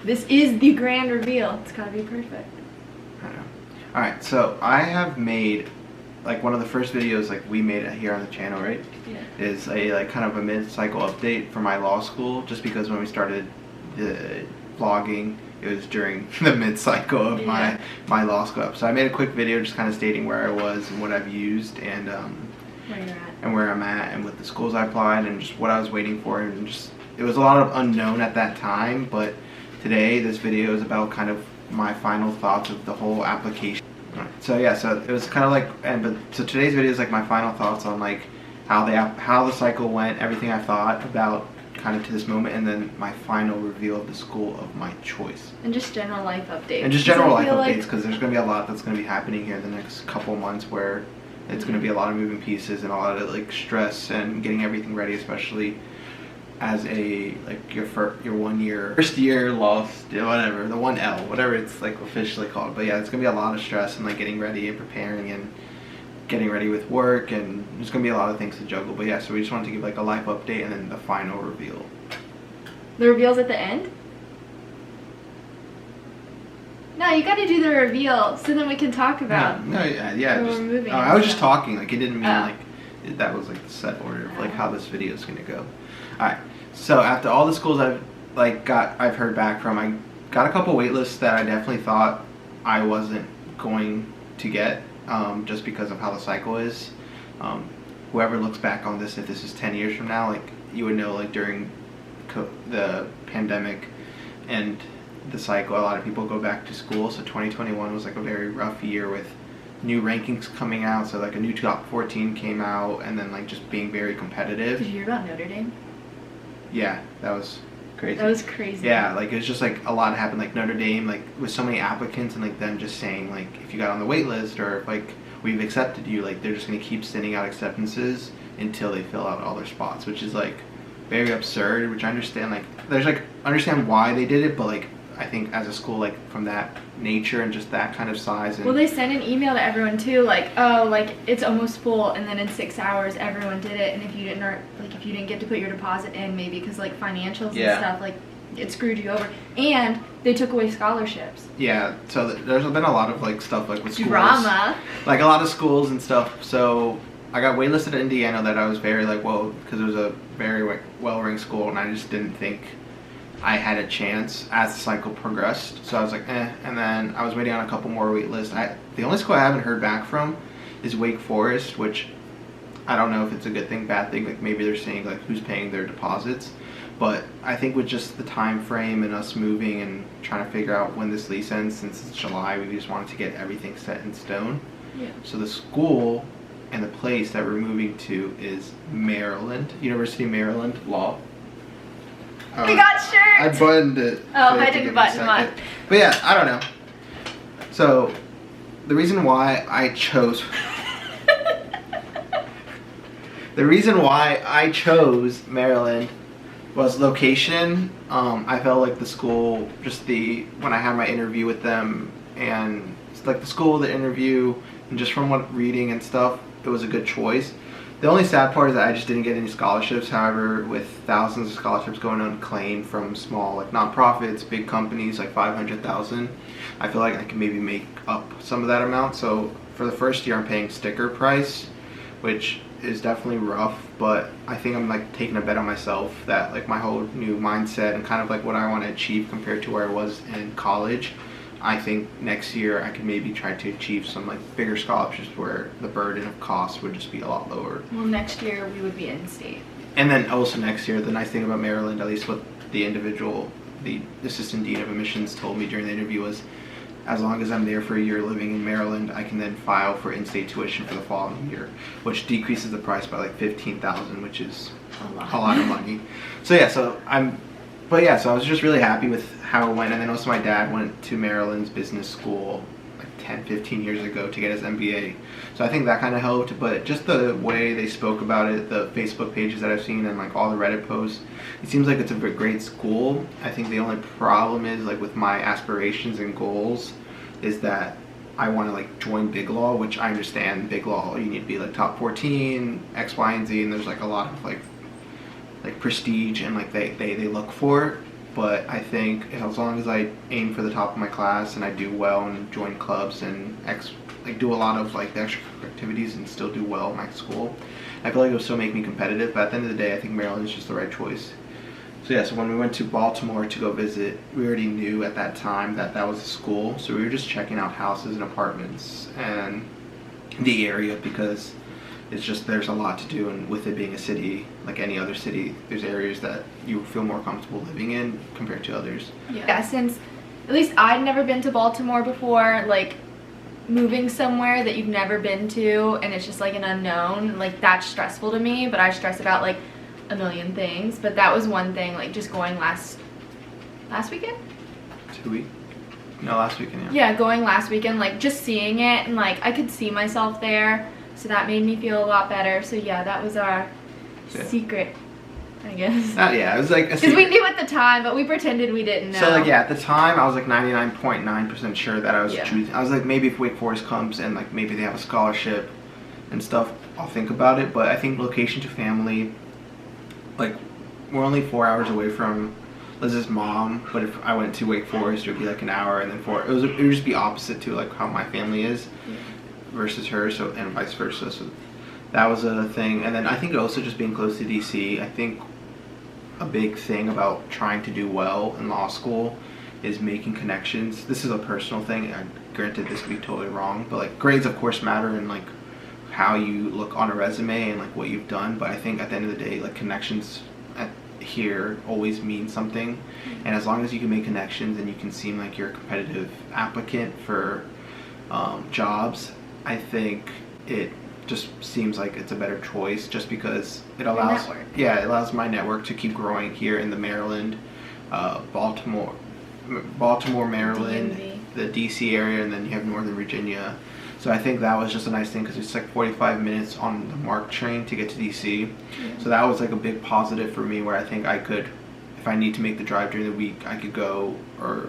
This is the grand reveal. It's gotta be perfect. I know. Alright, so I have made, like, one of the first videos, like, we made it here on the channel, right? Yeah. Is a, like, kind of a mid-cycle update for my law school, just because when we started the vlogging, it was during the mid-cycle of my law school. So I made a quick video just kind of stating where I was and what I've used and Where you're at. and where I'm at and with the schools I applied and just what I was waiting for, and just, it was a lot of unknown at that time, but today this video is about kind of my final thoughts of the whole application. So yeah, so it was kind of like, so today's video is like my final thoughts on like how the cycle went, everything I thought about kind of to this moment, and then my final reveal of the school of my choice. And just general life updates. And just general life updates, because there's going to be a lot that's going to be happening here in the next couple months where it's going to be a lot of moving pieces and a lot of like stress and getting everything ready, especially as a, like, your first year law, whatever, the 1L, whatever it's like officially called. But yeah, it's gonna be a lot of stress and like getting ready and preparing and getting ready with work, and there's gonna be a lot of things to juggle. But yeah, so we just wanted to give like a life update and then the final reveal. The reveal's at the end? No, you gotta do the reveal so then we can talk about yeah. where we're moving. I was just talking, like, it didn't mean like that was like the set order of like how this video is gonna go. Alright, so after all the schools I've heard back from, I got a couple wait lists that I definitely thought I wasn't going to get, just because of how the cycle is. Whoever looks back on this, if this is 10 years from now, like, you would know, like, during the pandemic and the cycle, a lot of people go back to school. So 2021 was like a very rough year with new rankings coming out. So like a new top 14 came out, and then like just being very competitive. Did you hear about Notre Dame? Yeah, that was crazy. That was crazy. Yeah, like it was just like a lot happened, like Notre Dame, like with so many applicants, and like them just saying like if you got on the wait list or if like we've accepted you, like they're just gonna keep sending out acceptances until they fill out all their spots, which is like very absurd. Which I understand, like there's like understand why they did it, but like I think as a school like from that nature and just that kind of size, and well, they sent an email to everyone too, like, oh, like it's almost full, and then in 6 hours everyone did it, and if you didn't get to put your deposit in, maybe because like financials and stuff, like it screwed you over, and they took away scholarships. Yeah, so there's been a lot of like stuff like with schools, drama, like a lot of schools and stuff. So I got waitlisted at Indiana that I was very like, whoa, because it was a very well-ranked school, and I just didn't think I had a chance as the cycle progressed. So I was like, and then I was waiting on a couple more wait lists. The only school I haven't heard back from is Wake Forest, which I don't know if it's a good thing, bad thing. Like maybe they're saying like who's paying their deposits, but I think with just the time frame and us moving and trying to figure out when this lease ends, since it's July, we just wanted to get everything set in stone. Yeah. So the school and the place that we're moving to is Maryland, University of Maryland Law. We got shirts! I buttoned it. Oh, I didn't button mine. But yeah, I don't know. So, the reason why I chose... the reason why I chose Maryland was location. I felt like the school, when I had my interview with them, and like the school, the interview, and just from what reading and stuff, it was a good choice. The only sad part is that I just didn't get any scholarships. However, with thousands of scholarships going unclaimed from small like nonprofits, big companies like 500,000, I feel like I can maybe make up some of that amount. So for the first year, I'm paying sticker price, which is definitely rough. But I think I'm like taking a bet on myself that like my whole new mindset and kind of like what I want to achieve compared to where I was in college. I think next year I could maybe try to achieve some like bigger scholarships where the burden of costs would just be a lot lower. Well, next year we would be in state. And then also next year, the nice thing about Maryland, at least what the assistant dean of admissions told me during the interview, was as long as I'm there for a year living in Maryland, I can then file for in-state tuition for the following year, which decreases the price by like $15,000, which is a lot of money. So yeah, so I was just really happy with how it went. And then also my dad went to Maryland's business school like 10-15 years ago to get his MBA, so I think that kind of helped. But just the way they spoke about it, the Facebook pages that I've seen, and like all the Reddit posts, it seems like it's a great school. I think the only problem is like with my aspirations and goals is that I want to like join Big Law, which I understand Big Law, you need to be like top 14, X, Y, and Z, and there's like a lot of like prestige and like they look for. but I think as long as I aim for the top of my class and I do well and join clubs and do a lot of like the extra activities and still do well in my school, I feel like it will still make me competitive. But at the end of the day, I think Maryland is just the right choice. So yeah, so when we went to Baltimore to go visit, we already knew at that time that that was a school. So we were just checking out houses and apartments and the area, because it's just, there's a lot to do, and with it being a city, like any other city, there's areas that you feel more comfortable living in compared to others. Yeah, since at least I'd never been to Baltimore before, like moving somewhere that you've never been to and it's just like an unknown, like that's stressful to me. But I stress about like a million things, but that was one thing, like just going last weekend? 2 weeks? No, last weekend, Yeah, going last weekend, like just seeing it, and like I could see myself there, so that made me feel a lot better. So yeah, that was our secret, I guess. Yeah, it was like a because we knew at the time, but we pretended we didn't know. So like yeah, at the time I was like 99.9% sure that I was choosing. I was like, maybe if Wake Forest comes and like maybe they have a scholarship and stuff, I'll think about it. But I think location to family, like we're only 4 hours away from Liz's mom, but if I went to Wake Forest, it would be like an hour, and then it would just be opposite to like how my family is versus her, so, and vice versa. So that was a thing. And then I think also just being close to DC, I think a big thing about trying to do well in law school is making connections. This is a personal thing, and granted this could be totally wrong, but like grades of course matter, and like how you look on a resume and like what you've done, but I think at the end of the day, like connections here always mean something. And as long as you can make connections and you can seem like you're a competitive applicant for jobs, I think it just seems like it's a better choice, just because it allows it allows my network to keep growing here in the Maryland, Baltimore, Maryland, DMV. the DC area, and then you have Northern Virginia. So I think that was just a nice thing, because it's like 45 minutes on the MARC train to get to DC. So that was like a big positive for me, where I think I could, if I need to make the drive during the week, I could go or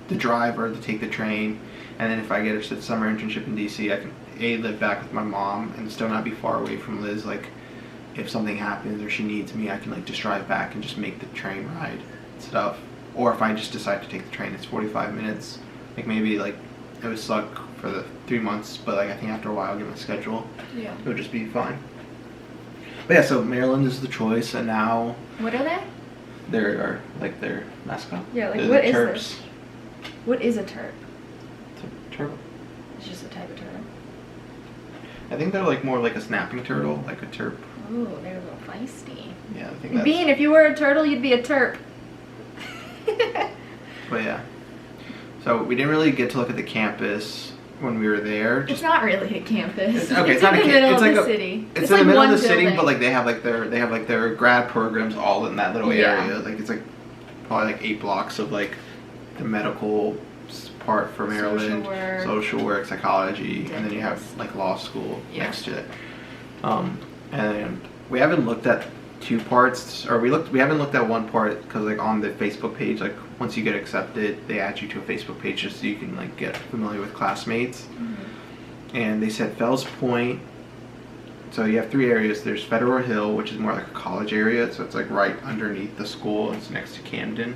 the drive or to take the train. And then if I get a summer internship in DC, I can live back with my mom and still not be far away from Liz. Like if something happens or she needs me, I can like just drive back and just make the train ride and stuff. Or if I just decide to take the train, it's 45 minutes. Like maybe like it would suck for the 3 months, but like I think after a while, I'll get my schedule. Yeah. It would just be fine. But yeah, so Maryland is the choice, and now What are they? they're like their mascot. Yeah, like They're what the is Terps. this? What is a terp? It's a turtle. It's just a type of turtle. I think they're like more like a snapping turtle, like a terp. Ooh, they're a little feisty. Yeah, I think that's. Bean, if you were a turtle, you'd be a terp. But yeah. So we didn't really get to look at the campus when we were there. It's not really a campus. Okay, it's in not the a middle it's of like the a city. It's in like the middle of one the city, building. but like they have like their grad programs all in that little area. Like it's like probably like 8 blocks of like the medical part for Maryland, social work, psychology, and then you have like law school next to it. And we haven't looked at 2 parts, or we haven't looked at 1 part, because like on the Facebook page, like once you get accepted, they add you to a Facebook page just so you can like get familiar with classmates. And they said Fells Point. So you have 3 areas. There's Federal Hill, which is more like a college area, so it's like right underneath the school. It's next to Camden.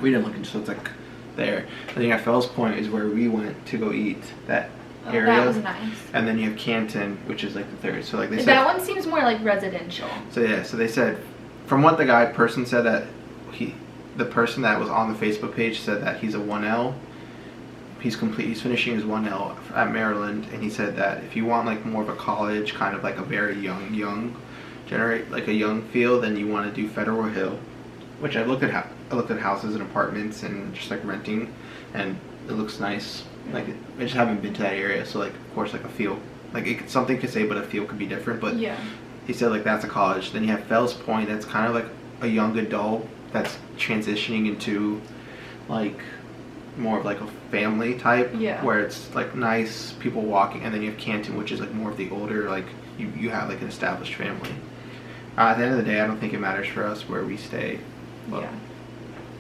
We didn't look into, so it's like there. And then you have Fells Point is where we went to go eat. That area. That was nice. And then you have Canton, which is like the 3rd. So like they said, that one seems more like residential. So yeah, so they said, from what the person said, that the person that was on the Facebook page said that he's a 1L. He's finishing his 1L at Maryland, and he said that if you want like more of a college, kind of like a very young feel, then you want to do Federal Hill, which I looked at houses and apartments and just like renting, and it looks nice. Like I just haven't been to that area, so like of course like a feel, like something could say, but a feel could be different. But yeah, he said like that's a college. Then you have Fells Point, that's kind of like a young adult that's transitioning into like more of like a family type, where it's like nice people walking. And then you have Canton, which is like more of the older, like you have like an established family. At the end of the day, I don't think it matters for us where we stay. But yeah.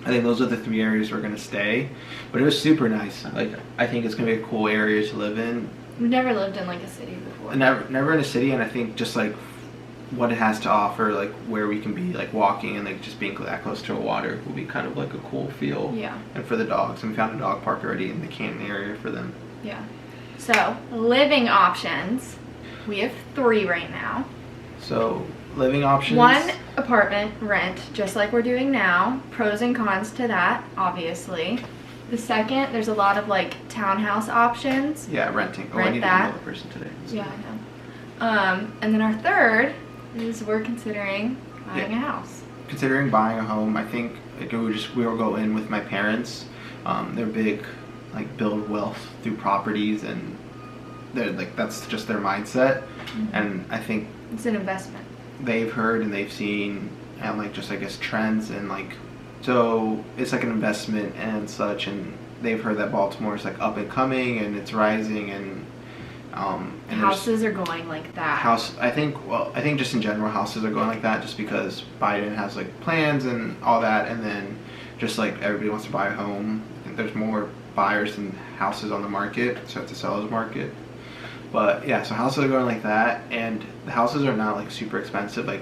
I think those are the 3 areas we're gonna stay. But it was super nice. Like I think it's gonna be a cool area to live in. We've never lived in like a city before. Never in a city, and I think just like what it has to offer, like where we can be like walking and like just being that close to a water will be kind of like a cool feel. Yeah. And for the dogs, and we found a dog park already in the Canton area for them. Yeah. So living options, we have 3 right now. So living options. 1 apartment rent, just like we're doing now. Pros and cons to that, obviously. The second, there's a lot of like townhouse options. Yeah, renting. Oh, Rent I need that. to email the person today. Yeah, I know. And then our third is we're considering buying a house. Considering buying a home, I think like, we will go in with my parents. They're big, like build wealth through properties, and they're like that's just their mindset. And I think It's an investment. they've heard and they've seen and like just I guess trends and like so it's like an investment and such, and they've heard that Baltimore is like up and coming and it's rising, and there's Houses are going like that. I think just in general houses are going like that just because Biden has like plans and all that, and then just like everybody wants to buy a home, and there's more buyers than houses on the market, so it's a seller's market. But yeah, so houses are going like that, and the houses are not like super expensive. Like,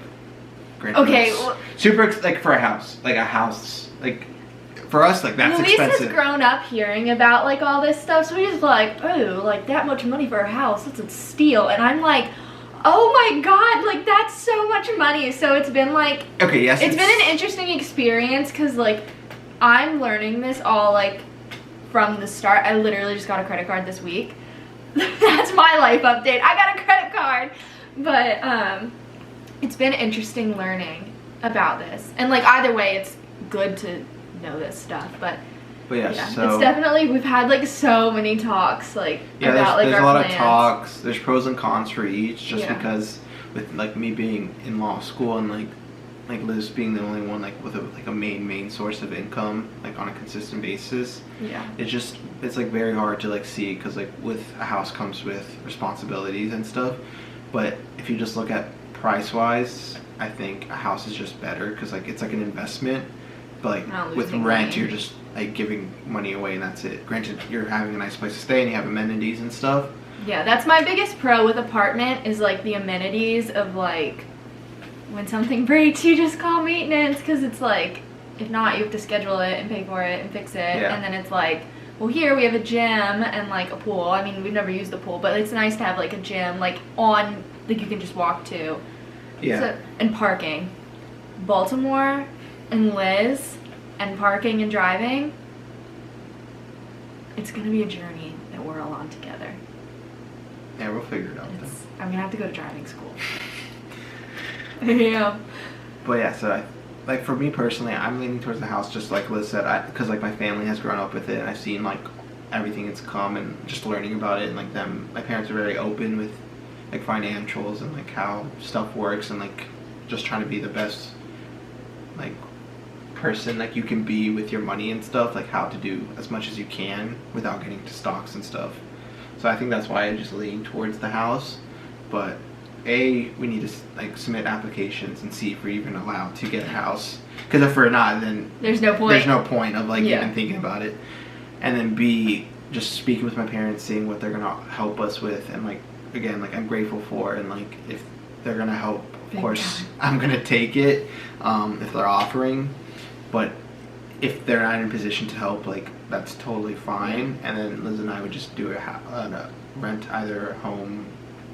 granted, Okay, it's well- like for a house, like for us, like that's Luis expensive. has grown up hearing about like all this stuff, so he's like, oh, like that much money for a house, that's a steal. And I'm like, oh my god, like that's so much money. So it's been like, Okay, yes, it's been an interesting experience because like I'm learning this all like from the start. I literally just got a credit card this week. That's my life update. I got a credit card. But it's been interesting learning about this. And like either way, it's good to know this stuff. But yeah, so it's definitely, we've had like so many talks like about like there's our a lot plans. of talks. There's pros and cons for each, just Yeah. because with like me being in law school and like Liz being the only one like with a main source of income like on a consistent basis. Yeah. It's like very hard to like see, because like with a house comes with responsibilities and stuff. But if you just look at price wise, I think a house is just better because like it's like an investment. But Not like with losing rent, money. you're just like giving money away and that's it. Granted, you're having a nice place to stay and you have amenities and stuff. Yeah, that's my biggest pro with apartment is like the amenities of like when something breaks, you just call maintenance, because it's like if not, you have to schedule it and pay for it and fix it. Yeah. And then it's like, well, here we have a gym and like a pool. I mean, we've never used the pool, but it's nice to have like a gym like on, like you can just walk to. Yeah. So, and parking. Baltimore and Liz and parking and driving, it's gonna be a journey that we're all on together. Yeah, we'll figure it out then. I'm gonna have to go to driving school. Yeah. But yeah, so like for me personally, I'm leaning towards the house, just like Liz said, because like my family has grown up with it, and I've seen like everything it's come, and just learning about it, and like my parents are very open with like financials and like how stuff works, and like just trying to be the best like person like you can be with your money and stuff, like how to do as much as you can without getting into stocks and stuff. So I think that's why I just lean towards the house. But we need to like submit applications and see if we're even allowed to get a house, because if we're not, then There's no point. there's no point of like Yeah. even thinking about it. And then B, just speaking with my parents, seeing what they're gonna help us with, and like again, like I'm grateful for, and like if they're gonna help, of Big course time. I'm gonna take it if they're offering. But if they're not in a position to help, like that's totally fine. And then Liz and I would just do rent either a home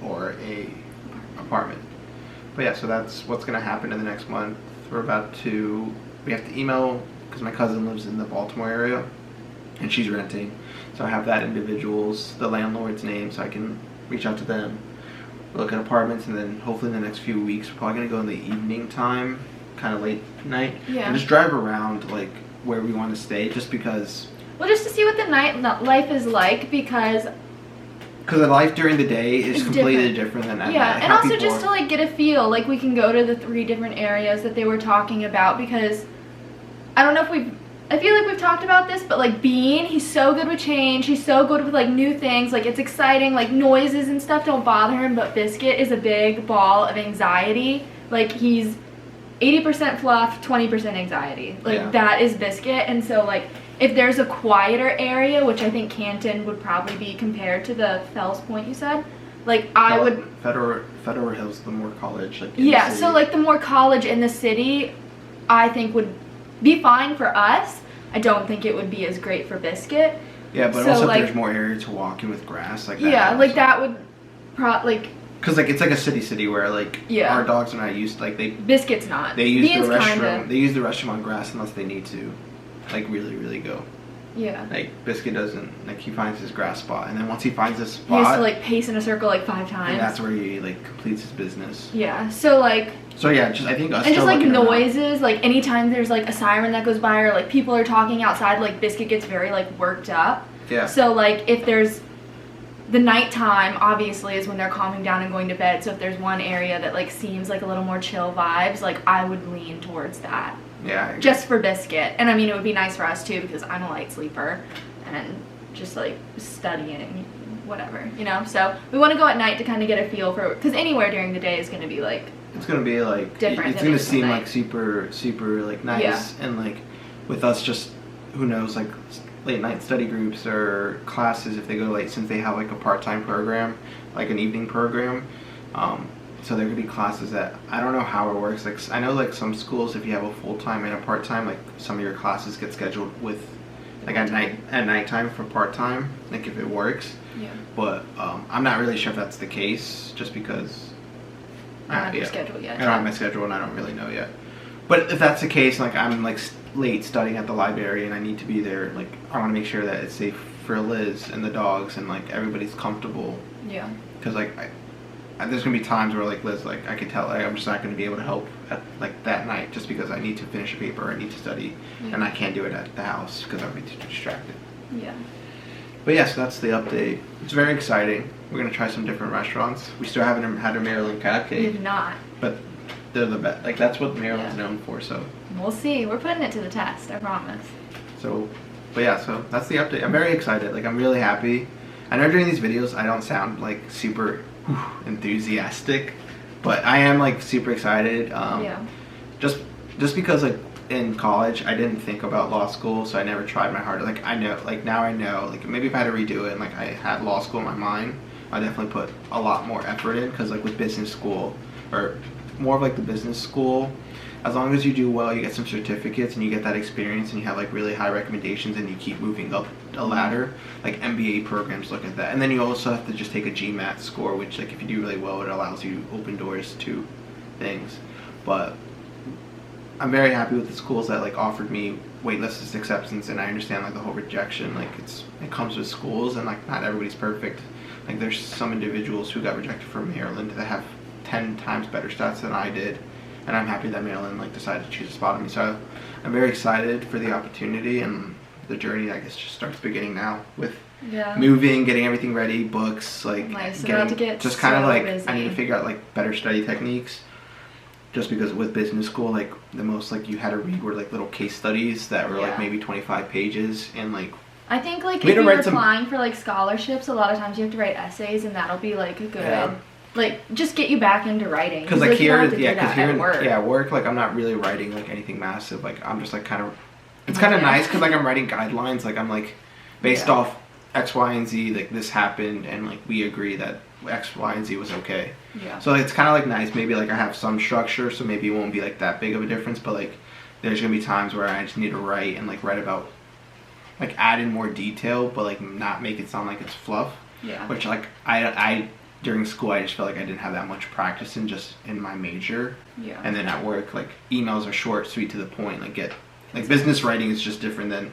or a apartment. But yeah, so that's what's gonna happen in the next month. We have to email, because my cousin lives in the Baltimore area and she's renting, so I have that individual's, the landlord's name, so I can reach out to them, look at apartments, and then hopefully in the next few weeks we're probably gonna go in the evening time, kind of late night, Yeah. and just drive around like where we want to stay, just because Well, just to see what the life is like, because the life during the day is It's completely different than at yeah, night. and How also people just to like get a feel, like we can go to the 3 different areas that they were talking about, because I don't know if I feel like we've talked about this, but like Bean, he's so good with change, he's so good with like new things, like it's exciting, like noises and stuff don't bother him, but Biscuit is a big ball of anxiety. Like he's 80% fluff, 20% anxiety. Like Yeah. that is Biscuit. And so like if there's a quieter area, which I think Canton would probably be compared to the Fells Point you said, Like I would. Federal Hill's the more college, like. Yeah, so like the more college in the city, I think would be fine for us. I don't think it would be as great for Biscuit. Yeah, but so also like, if there's more area to walk in with grass, like that. Yeah, like that would, Because like it's like a city where like our dogs are not used, like they. Biscuit's not. They use the restroom. They use the restroom on grass unless they need to, like really go. Yeah. Like Biscuit doesn't, like he finds his grass spot, and then once he finds his spot, he has to like pace in a circle like 5 times. And that's where he like completes his business. Yeah. So like. So yeah, just I think us. And just like noises, like anytime there's like a siren that goes by or like people are talking outside, like Biscuit gets very like worked up. Yeah. So like if there's the nighttime, obviously is when they're calming down and going to bed. So if there's one area that like seems like a little more chill vibes, like I would lean towards that. Yeah. Just for Biscuit, and I mean it would be nice for us too because I'm a light sleeper, and just like studying, whatever, you know. So we want to go at night to kind of get a feel for, because anywhere during the day is going to be like. It's gonna be like different. It's gonna seem like super like nice, and like with us just who knows like late night study groups or classes if they go late, since they have like a part-time program, like an evening program. So there could be classes that I don't know how it works. Like I know like some schools, if you have a full-time and a part-time, like some of your classes get scheduled with like at nighttime for part-time, like if it works. Yeah. But I'm not really sure if that's the case, just because. I don't have your schedule yet. I don't have my schedule and I don't really know yet. But if that's the case, like I'm like late studying at the library and I need to be there, like I want to make sure that it's safe for Liz and the dogs and like everybody's comfortable. Yeah. Because like there's gonna be times where like Liz, like I could tell like I'm just not gonna be able to help at like that night just because I need to finish a paper or I need to study and I can't do it at the house because I'll be too distracted. Yeah. But yes, that's the update. It's very exciting. We're gonna try some different restaurants. We still haven't had a Maryland crab cake. We have not. But they're the best. Like that's what Maryland's known for. So we'll see. We're putting it to the test. I promise. So, but yeah. So that's the update. I'm very excited. Like I'm really happy. I know during these videos I don't sound like super enthusiastic, but I am like super excited. Yeah. Just because like in college I didn't think about law school, so I never tried my hardest. Like I know, like now I know, like maybe if I had to redo it and like I had law school in my mind, I definitely put a lot more effort in, because like with business school, or more of like the business school, as long as you do well, you get some certificates and you get that experience and you have like really high recommendations and you keep moving up a ladder. Like MBA programs look at that, and then you also have to just take a GMAT score, which like if you do really well, it allows you to open doors to things. But I'm very happy with the schools that like offered me waitlist acceptance, and I understand like the whole rejection, like it comes with schools, and like not everybody's perfect. Like there's some individuals who got rejected from Maryland that have 10 times better stats than I did, and I'm happy that Maryland like decided to choose a spot on me. So I'm very excited for the opportunity, and the journey I guess just starts beginning now with moving, getting everything ready, books, like just kind of like busy. I need to figure out like better study techniques. Just because with business school, like the most like you had to read were like little case studies that were like maybe 25 pages, and like I think like if you're applying for like scholarships, a lot of times you have to write essays, and that'll be like a good like just get you back into writing. Because like here, work. work, like I'm not really writing like anything massive. Like I'm just like kind of, it's kind of nice because like I'm writing guidelines. Like I'm like based off X, Y, and Z. Like this happened, and like we agree that X, Y, and Z was okay. Yeah. So it's kind of like nice. Maybe like I have some structure, so maybe it won't be like that big of a difference. But like there's gonna be times where I just need to write and like write about, like add in more detail, but like not make it sound like it's fluff. Yeah. Which like I during school I just felt like I didn't have that much practice in just in my major. Yeah. And then at work, like emails are short, sweet, to the point. Like business writing is just different than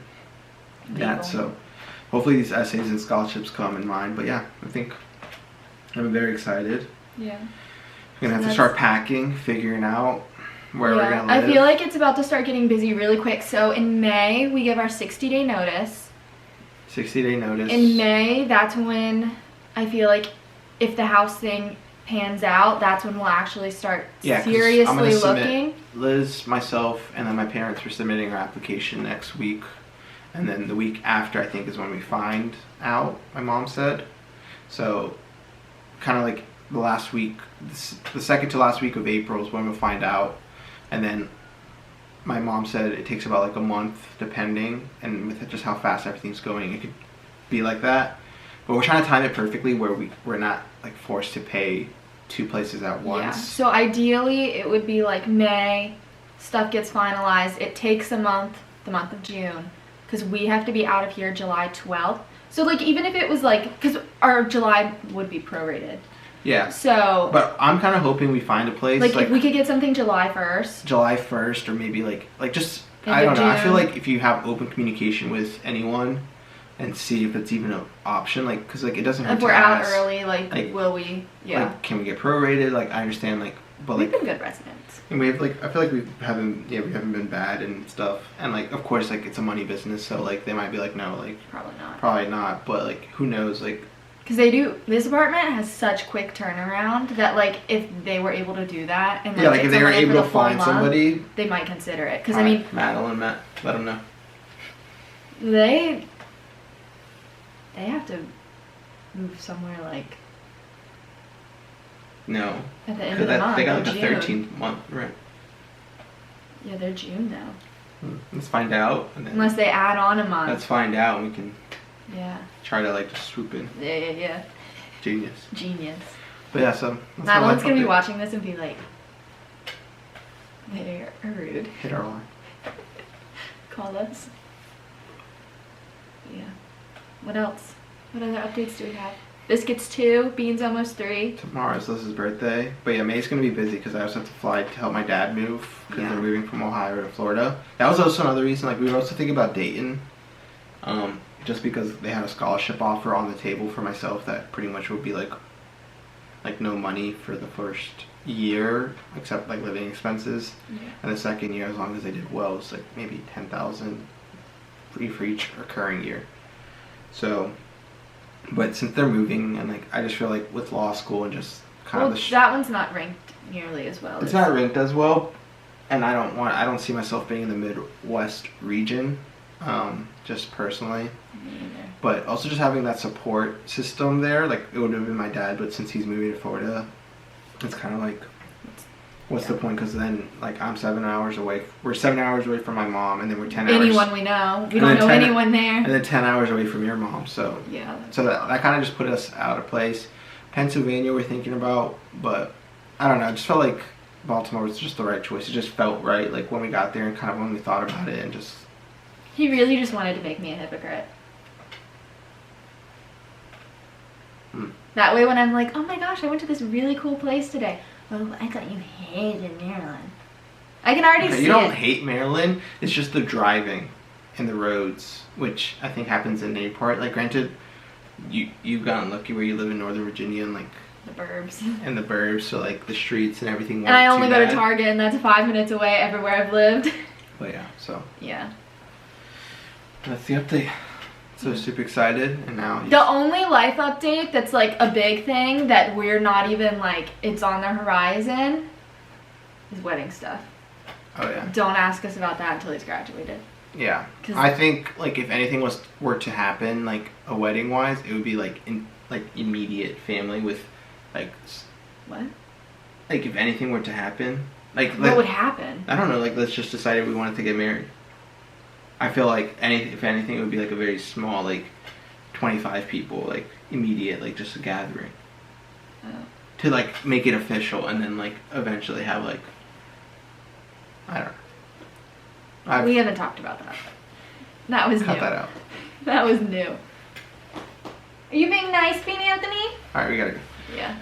that. So hopefully these essays and scholarships come in mind. But yeah, I think I'm very excited. Yeah. We're gonna have to start packing, figuring out where we're gonna live. I feel like it's about to start getting busy really quick. So in May, we give our 60-day notice. 60-day notice. In May, that's when I feel like if the house thing pans out, that's when we'll actually start seriously looking. Liz, myself, and then my parents are submitting our application next week. And then the week after, I think, is when we find out, my mom said. So kind of like the last week, the second to last week of April is when we'll find out. And then my mom said it takes about like a month depending, and with just how fast everything's going, it could be like that. but we're trying to time it perfectly where we're not like forced to pay 2 places at once. Yeah. So ideally, it would be like May. Stuff gets finalized. It takes a month, the month of June, because we have to be out of here July 12th. So like even if it was like, because our July would be prorated. Yeah. So. But I'm kind of hoping we find a place Like if we could get something July 1st. July 1st, or maybe like just End I of don't know. I feel June. like if you have open communication with anyone, and see if it's even an option, like because like it doesn't hurt If to we're out ask, early, like will we? Yeah. like can we get prorated? Like I understand, like but We've like been good residents. and we have like I feel like we haven't been bad and stuff, and like of course like it's a money business, so like they might be like no, like probably not, but like who knows, like because this apartment has such quick turnaround that like if they were able to do that and yeah, like get if they were somebody for able the to full find month, somebody, they might consider it. Because I mean, Matt, let them know. they have to move somewhere like No, at the end of the because month. they got or like a June. 13th month, right? Yeah, they're June now. Let's find out, and then Unless they add on a month. let's find out, and we can Yeah. try to like just swoop in. Yeah. Genius. Genius. But yeah, so that's Madeline's my gonna be update. watching this and be like, they're rude. Hit our line. Call us. Yeah. What else? What other updates do we have? Biscuits 2, Beans almost 3. Tomorrow's Liz's birthday, but yeah, May's gonna be busy because I also have to fly to help my dad move because Yeah. they're moving from Ohio to Florida. That was also another reason. Like we were also thinking about Dayton, just because they had a scholarship offer on the table for myself that pretty much would be like no money for the first year except like living expenses, and the second year, as long as they did well, it's like maybe 10,000 free for each recurring year. So. But since they're moving, and like I just feel like with law school and just kind Well, of the that one's not ranked nearly as well. it's not ranked as well, and I don't see myself being in the Midwest region, just personally. Me either. But also just having that support system there, like it would have been my dad, but since he's moving to Florida, it's kind of like, what's the point? Because then like I'm 7 hours away. We're 7 hours away from my mom, and then we're 10 hours. Anyone we know. We And don't then know 10 anyone there. And then 10 hours away from your mom, so. Yeah. So that kind of just put us out of place. Pennsylvania we're thinking about, but I don't know. I just felt like Baltimore was just the right choice. It just felt right, like when we got there and kind of when we thought about it, and just. He really just wanted to make me a hypocrite. That way when I'm like, oh my gosh, I went to this really cool place today. Oh, I thought you hated Maryland. I can already see You don't it. hate Maryland. It's just the driving and the roads, which I think happens in any part. Like granted, you've gotten lucky where you live in Northern Virginia and like. The burbs. And the burbs, so like the streets and everything. And I weren't only too go to bad. Target, and that's 5 minutes away everywhere I've lived. But yeah, so. Yeah. That's the update. So super excited, and now The only life update that's like a big thing that we're not even like, it's on the horizon, is wedding stuff. Oh yeah. Don't ask us about that until he's graduated. Yeah. 'Cause- I think like if anything were to happen like a wedding wise, it would be like immediate family with like What? like if anything were to happen, like What would happen? I don't know, like let's just decide we wanted to get married. I feel like if anything, it would be like a very small, like 25 people, like immediate, like just a gathering. Oh. To like make it official, and then like eventually have like I don't know. We haven't talked about that. That was new. Cut that out. That was new. Are you being nice, Beanie Anthony? All right, we gotta go. Yeah.